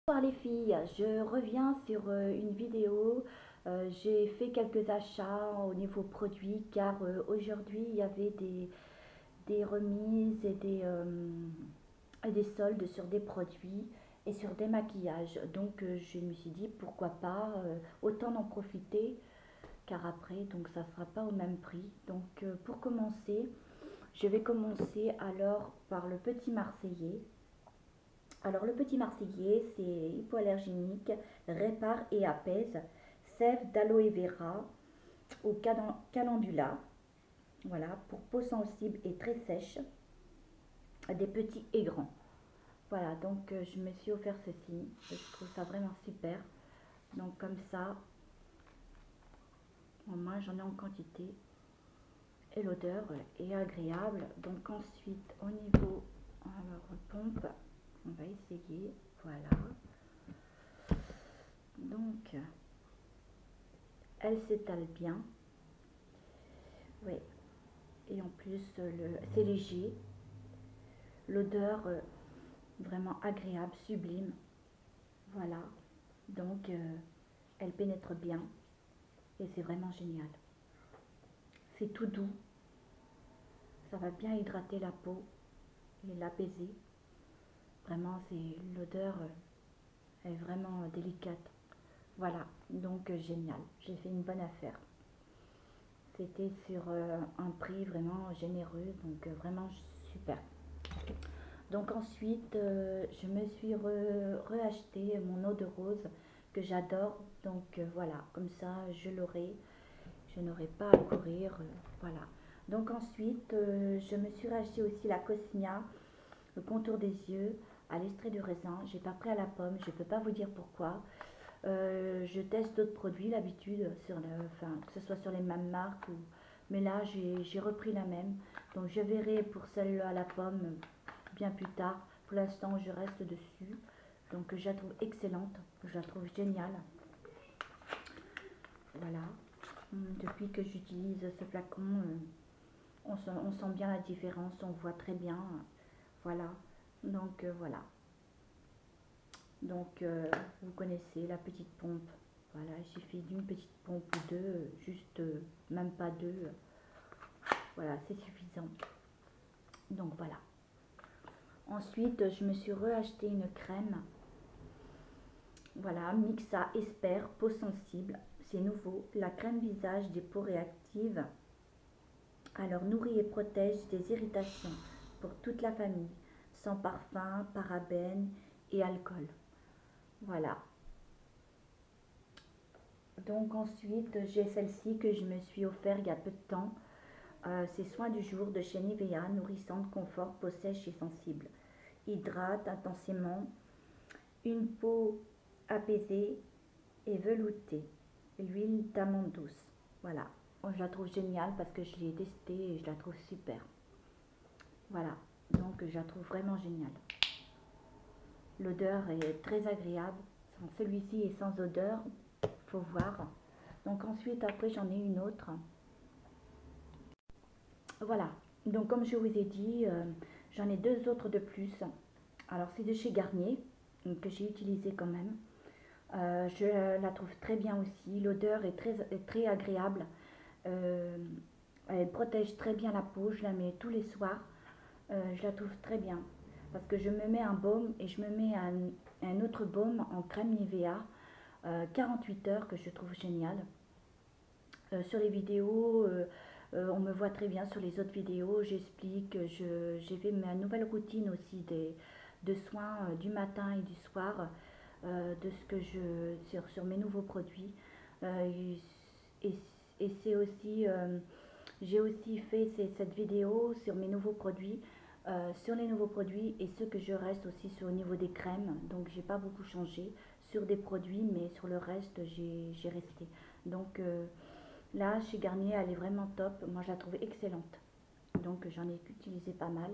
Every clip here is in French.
Bonsoir les filles, je reviens sur une vidéo. J'ai fait quelques achats au niveau produits car aujourd'hui il y avait des remises et des soldes sur des produits et sur des maquillages. Donc je me suis dit pourquoi pas, autant d'en profiter car après donc ça ne sera pas au même prix. Donc pour commencer, je vais commencer alors par le petit Marseillais. Alors le petit marseillais, c'est hypoallergénique, répare et apaise, sève d'aloe vera au calendula, voilà, pour peau sensible et très sèche, des petits et grands. Voilà, donc je me suis offert ceci, je trouve ça vraiment super. Donc comme ça, au moins j'en ai en quantité et l'odeur est agréable. Donc ensuite au niveau, alors pompe, on va essayer, voilà. Donc elle s'étale bien. Oui, et en plus c'est léger, l'odeur vraiment agréable, sublime. Voilà, donc elle pénètre bien et c'est vraiment génial. C'est tout doux, ça va bien hydrater la peau et l'apaiser. Vraiment, c'est l'odeur est vraiment délicate. Voilà, donc génial, j'ai fait une bonne affaire. C'était sur un prix vraiment généreux, donc vraiment super. Donc ensuite, je me suis reacheté mon eau de rose que j'adore. Donc voilà, comme ça, je l'aurai. Je n'aurai pas à courir. Voilà. Donc ensuite, je me suis racheté aussi la Cosmia, le contour des yeux, à l'extrait du raisin. J'ai pas pris à la pomme, je peux pas vous dire pourquoi. Je teste d'autres produits d'habitude, enfin, que ce soit sur les mêmes marques. Mais là, j'ai repris la même. Donc je verrai pour celle à la pomme bien plus tard. Pour l'instant, je reste dessus. Donc je la trouve excellente, je la trouve géniale. Voilà. Depuis que j'utilise ce flacon, on sent bien la différence, on voit très bien. Voilà. Donc voilà. Donc vous connaissez la petite pompe. Voilà, il suffit d'une petite pompe ou deux, juste même pas deux. Voilà, c'est suffisant. Donc voilà. Ensuite, je me suis reacheté une crème. Voilà, Mixa Espère peau sensible. C'est nouveau. La crème visage des peaux réactives. Alors, nourrit et protège des irritations pour toute la famille. Sans parfum, parabènes et alcool. Voilà. Donc ensuite, j'ai celle-ci que je me suis offert il y a peu de temps. C'est Soins du jour de chez Nivea, nourrissante, confort, peau sèche et sensible. Hydrate intensément, une peau apaisée et veloutée. L'huile d'amande douce. Voilà. Moi, je la trouve géniale parce que je l'ai testée et je la trouve super. Voilà. Donc, je la trouve vraiment géniale. L'odeur est très agréable. Celui-ci est sans odeur. Faut voir. Donc, ensuite, après, j'en ai une autre. Voilà. Donc, comme je vous ai dit, j'en ai deux autres de plus. Alors, c'est de chez Garnier, que j'ai utilisé quand même. Je la trouve très bien aussi. L'odeur est très agréable. Euh, Elle protège très bien la peau. Je la mets tous les soirs. Je la trouve très bien. Parce que je me mets un baume et je me mets un autre baume en crème Nivea 48 heures que je trouve génial. Sur les vidéos, on me voit très bien sur les autres vidéos. J'explique. J'ai fait ma nouvelle routine aussi de soins du matin et du soir. De ce que sur mes nouveaux produits. Et, et c'est aussi, j'ai aussi fait cette vidéo sur mes nouveaux produits, sur les nouveaux produits et ce que je reste aussi sur au niveau des crèmes. Donc j'ai pas beaucoup changé sur des produits, mais sur le reste j'ai resté. Donc là chez Garnier elle est vraiment top. Moi je la trouve excellente. Donc j'en ai utilisé pas mal.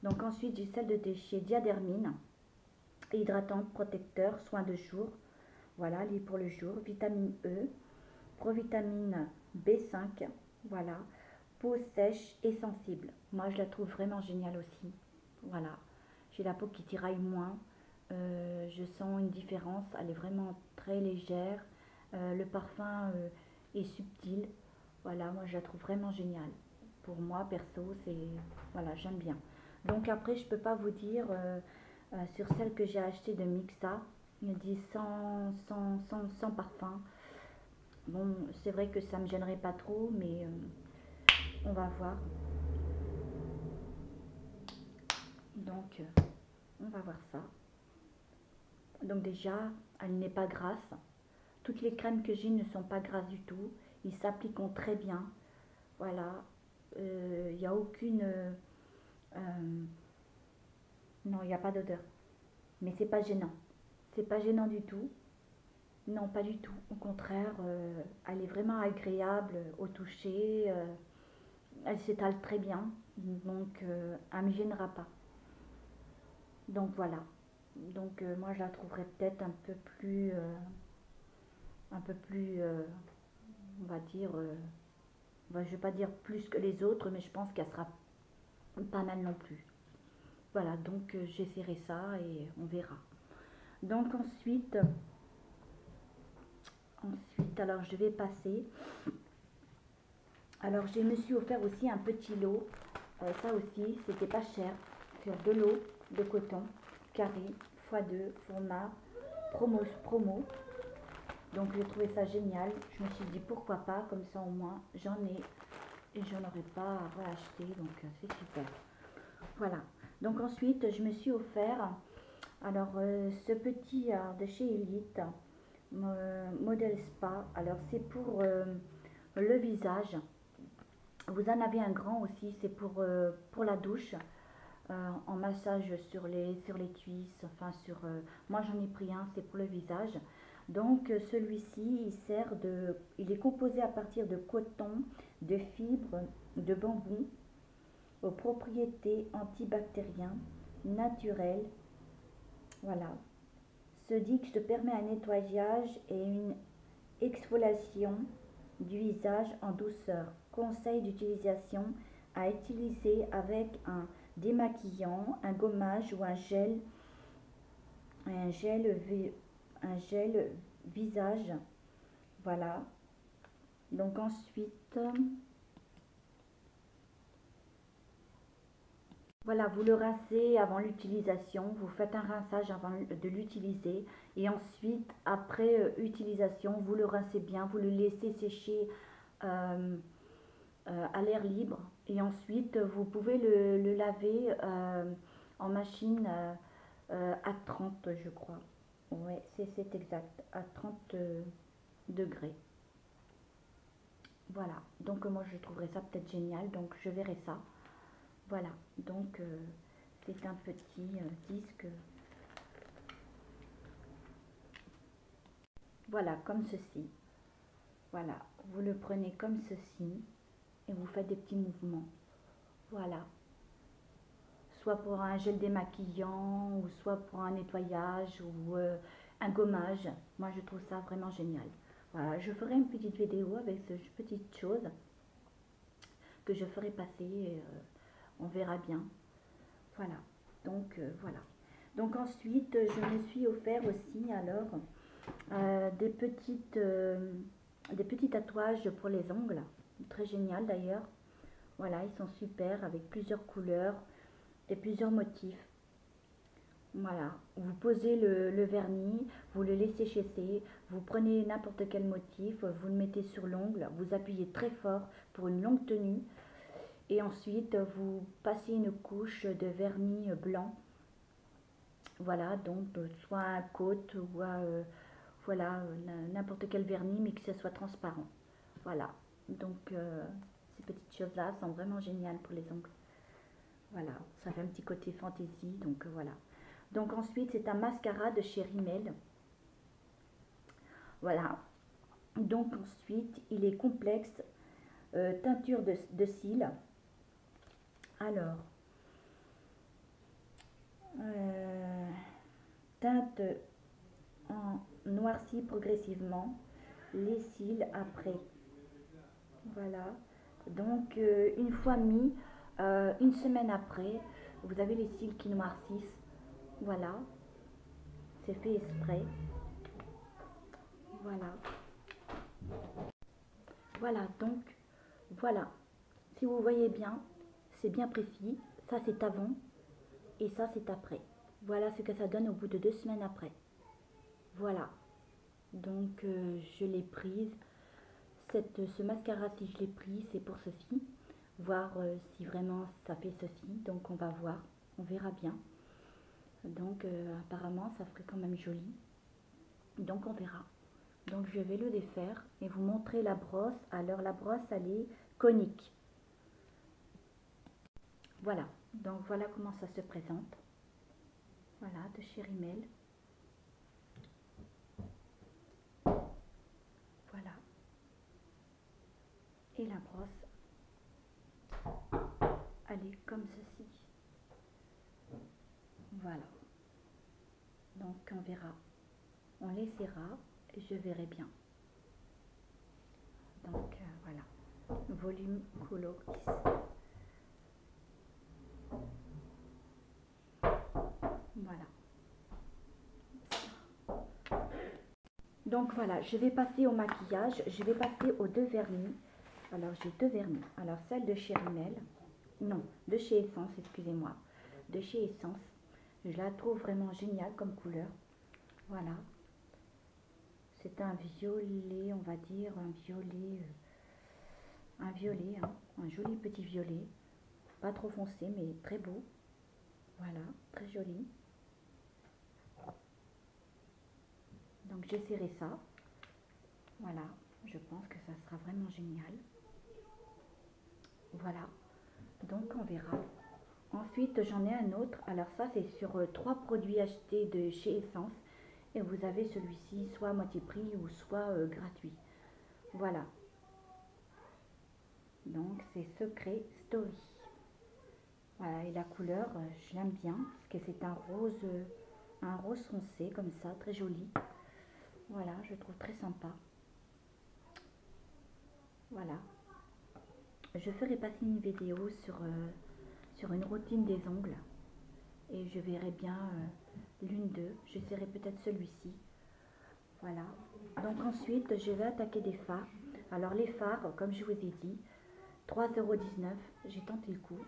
Donc ensuite j'ai celle de chez Diadermine. Hydratante, protecteur, soin de jour. Voilà, lit pour le jour. Vitamine E, provitamine B5. Voilà, peau sèche et sensible. Moi, je la trouve vraiment géniale aussi. Voilà, j'ai la peau qui tiraille moins. Je sens une différence, elle est vraiment très légère. Le parfum est subtil. Voilà, moi je la trouve vraiment géniale. Pour moi, perso, c'est... Voilà, j'aime bien. Donc après, je peux pas vous dire sur celle que j'ai achetée de Mixa, il dit sans parfum. Bon, c'est vrai que ça me gênerait pas trop, mais on va voir. Donc, on va voir ça. Donc déjà, elle n'est pas grasse. Toutes les crèmes que j'ai ne sont pas grasses du tout. Ils s'appliquent très bien. Voilà. Il n'y a aucune... non, il n'y a pas d'odeur. Mais c'est pas gênant. C'est pas gênant du tout. Non, pas du tout. Au contraire, elle est vraiment agréable au toucher. Elle s'étale très bien. Donc, elle ne me gênera pas. Donc voilà. Donc moi, je la trouverais peut-être un peu plus, on va dire, je ne vais pas dire plus que les autres, mais je pense qu'elle sera pas mal non plus. Voilà, donc j'essaierai ça et on verra. Donc ensuite, alors je vais passer. Alors je me suis offert aussi un petit lot. Ça aussi, c'était pas cher. Sur de l'eau de coton carré x2 format promo. Donc j'ai trouvé ça génial. Je me suis dit pourquoi pas, comme ça au moins j'en ai et j'en aurais pas à racheter. Donc c'est super. Voilà. Donc ensuite je me suis offert alors ce petit de chez Elite modèle spa. Alors c'est pour le visage. Vous en avez un grand aussi, c'est pour la douche. En massage sur les cuisses, enfin moi j'en ai pris un, c'est pour le visage. Donc celui-ci, il est composé à partir de coton, de fibres, de bambou, aux propriétés antibactériennes, naturelles. Voilà. Ce Dix permet un nettoyage et une exfoliation du visage en douceur. Conseil d'utilisation à utiliser avec un démaquillant, un gommage ou un gel visage. Voilà. Donc ensuite, voilà, vous le rincez avant l'utilisation. Vous faites un rinçage avant de l'utiliser. Et ensuite, après utilisation, vous le rincez bien. Vous le laissez sécher à l'air libre. Et ensuite, vous pouvez le laver en machine à 30, je crois. Ouais, c'est exact, à 30 degrés. Voilà, donc moi je trouverais ça peut-être génial, donc je verrai ça. Voilà, donc c'est un petit disque. Voilà, comme ceci. Voilà, vous le prenez comme ceci et vous faites des petits mouvements. Voilà. Soit pour un gel démaquillant, ou soit pour un nettoyage, ou un gommage. Moi, je trouve ça vraiment génial. Voilà, je ferai une petite vidéo avec cette petite chose que je ferai passer. On verra bien. Voilà, donc voilà. Donc ensuite, je me suis offert aussi alors des petits tatouages pour les ongles. Très génial d'ailleurs. Voilà, ils sont super avec plusieurs couleurs et plusieurs motifs. Voilà, vous posez le vernis, vous le laissez sécher, vous prenez n'importe quel motif, vous le mettez sur l'ongle, vous appuyez très fort pour une longue tenue et ensuite vous passez une couche de vernis blanc. Voilà, donc soit un côte ou voilà, n'importe quel vernis mais que ce soit transparent. Voilà, donc ces petites choses-là sont vraiment géniales pour les ongles. Voilà, ça fait un petit côté fantaisie, donc voilà. Donc ensuite, c'est un mascara de chez Rimmel. Voilà. Donc ensuite, il est complexe, teinture de cils. Alors, teinte en noirci progressivement les cils après. Voilà. Donc, une fois mis, une semaine après, vous avez les cils qui noircissent. Voilà. c'est fait exprès. Voilà. Voilà, donc, voilà. Si vous voyez bien, c'est bien précis. Ça, c'est avant et ça, c'est après. Voilà ce que ça donne au bout de 2 semaines après. Voilà. Donc, je l'ai prise. Ce mascara, si je l'ai pris, c'est pour ceci. Voir si vraiment ça fait ceci. Donc, on va voir. On verra bien. Donc, apparemment, ça ferait quand même joli. Donc, on verra. Donc, je vais le défaire et vous montrer la brosse. Alors, la brosse, elle est conique. Voilà. Donc, voilà comment ça se présente. Voilà, de chez Rimmel. Voilà. Et la brosse, elle est comme ceci. Voilà. Donc, on verra. On l'essaiera et je verrai bien. Donc, voilà. Volume Coloris. Voilà. Donc, voilà. Je vais passer au maquillage. Je vais passer aux 2 vernis. Alors, j'ai 2 vernis. Alors, celle de chez Rimmel. Non, de chez Essence, excusez-moi. De chez Essence. Je la trouve vraiment géniale comme couleur. Voilà. C'est un violet, on va dire, un violet, hein, un joli petit violet. Pas trop foncé, mais très beau. Voilà, très joli. Donc j'essaierai ça. Voilà, je pense que ça sera vraiment génial. Voilà, donc on verra. Ensuite, j'en ai un autre. Alors ça, c'est sur 3 produits achetés de chez Essence. Et vous avez celui-ci soit à moitié prix ou soit gratuit. Voilà. Donc c'est Secret Story. Voilà, et la couleur, je l'aime bien parce que c'est un rose foncé comme ça, très joli. Voilà, je trouve très sympa. Voilà. Je ferai passer une vidéo sur une routine des ongles et je verrai bien l'une d'eux. J'essaierai peut-être celui-ci. Voilà. Donc ensuite, je vais attaquer des fards. Alors les fards, comme je vous ai dit, 3,19 €. J'ai tenté le coup.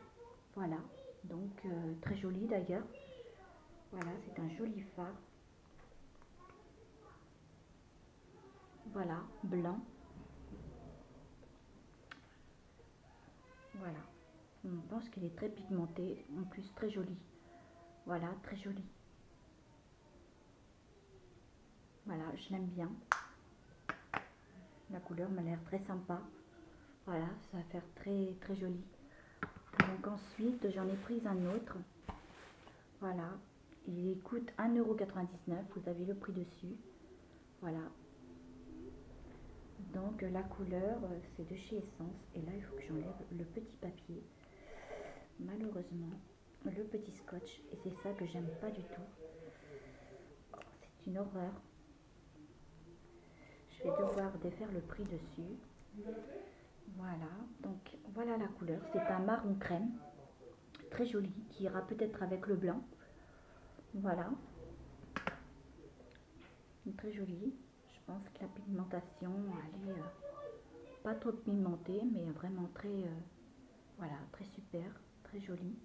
Voilà. Donc très joli d'ailleurs. Voilà, c'est un joli fard. Voilà, blanc. Voilà. On pense qu'il est très pigmenté, en plus très joli. Voilà, très joli. Voilà, je l'aime bien. La couleur m'a l'air très sympa. Voilà, ça va faire très très joli. Donc ensuite, j'en ai pris un autre. Voilà, il coûte 1,99 €. Vous avez le prix dessus. Voilà. Donc la couleur, c'est de chez Essence. Et là, il faut que j'enlève le petit papier. Malheureusement, le petit scotch. Et c'est ça que j'aime pas du tout. C'est une horreur. Je vais devoir défaire le prix dessus. Voilà, donc voilà la couleur. C'est un marron crème. Très joli, qui ira peut-être avec le blanc. Voilà. Très joli. Je pense que la pigmentation, elle est pas trop pigmentée, mais vraiment très, voilà, très super, très jolie.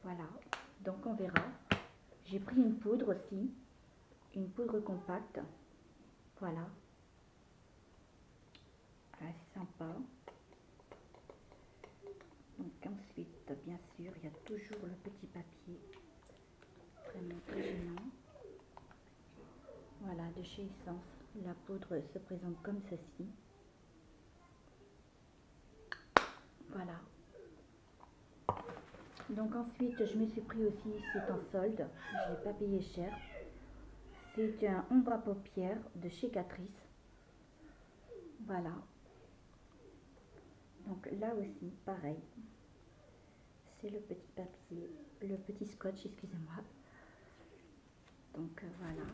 Voilà, donc on verra. J'ai pris une poudre aussi, une poudre compacte. Voilà. Ah, c'est sympa. Donc ensuite, bien sûr, il y a toujours le petit papier. Vraiment très gênant. Voilà, de chez Essence. La poudre se présente comme ceci. Voilà. Donc ensuite, je me suis pris aussi, c'est en solde. Je n'ai pas payé cher. C'est un ombre à paupières de chez Catrice. Voilà. Donc là aussi, pareil. C'est le petit papier, le petit scotch, excusez-moi. Donc voilà.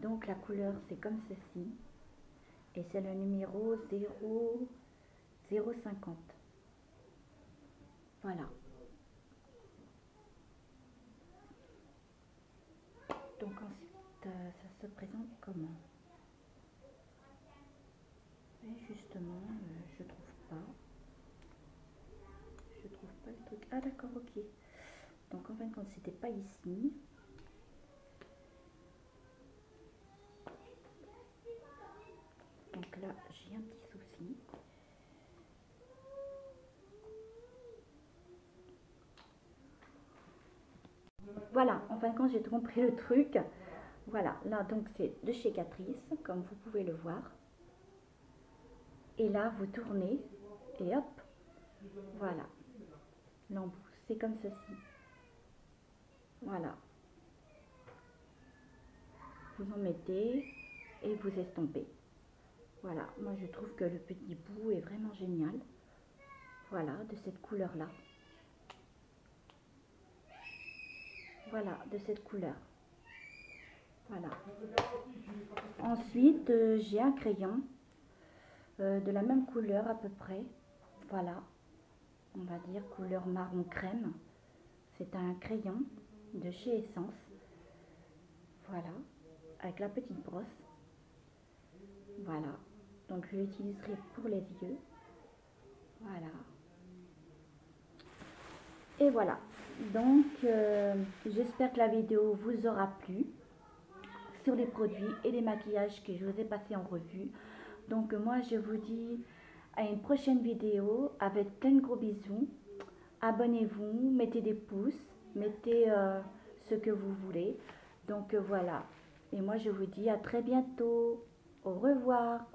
Donc la couleur, c'est comme ceci. Et c'est le numéro 0,50. Voilà. Donc ensuite, ça se présente comment? Et justement, je trouve pas. Je trouve pas le truc. Ah d'accord, ok. Donc en fin de compte, c'était pas ici. Donc là, j'ai un petit souci. Voilà, en fin de compte, j'ai compris le truc. Voilà, là, donc c'est de chez Catrice, comme vous pouvez le voir. Et là, vous tournez et hop, voilà, l'embout, c'est comme ceci. Voilà, vous en mettez et vous estompez. Voilà, moi je trouve que le petit bout est vraiment génial. Voilà, de cette couleur-là. Voilà, de cette couleur. Voilà. Ensuite, j'ai un crayon de la même couleur à peu près. Voilà, on va dire couleur marron crème. C'est un crayon de chez Essence. Voilà, avec la petite brosse. Voilà, donc je l'utiliserai pour les yeux. Voilà. Et voilà, donc j'espère que la vidéo vous aura plu sur les produits et les maquillages que je vous ai passés en revue. Donc moi je vous dis à une prochaine vidéo avec plein de gros bisous. Abonnez-vous, mettez des pouces, mettez ce que vous voulez. Donc voilà, et moi je vous dis à très bientôt. Au revoir.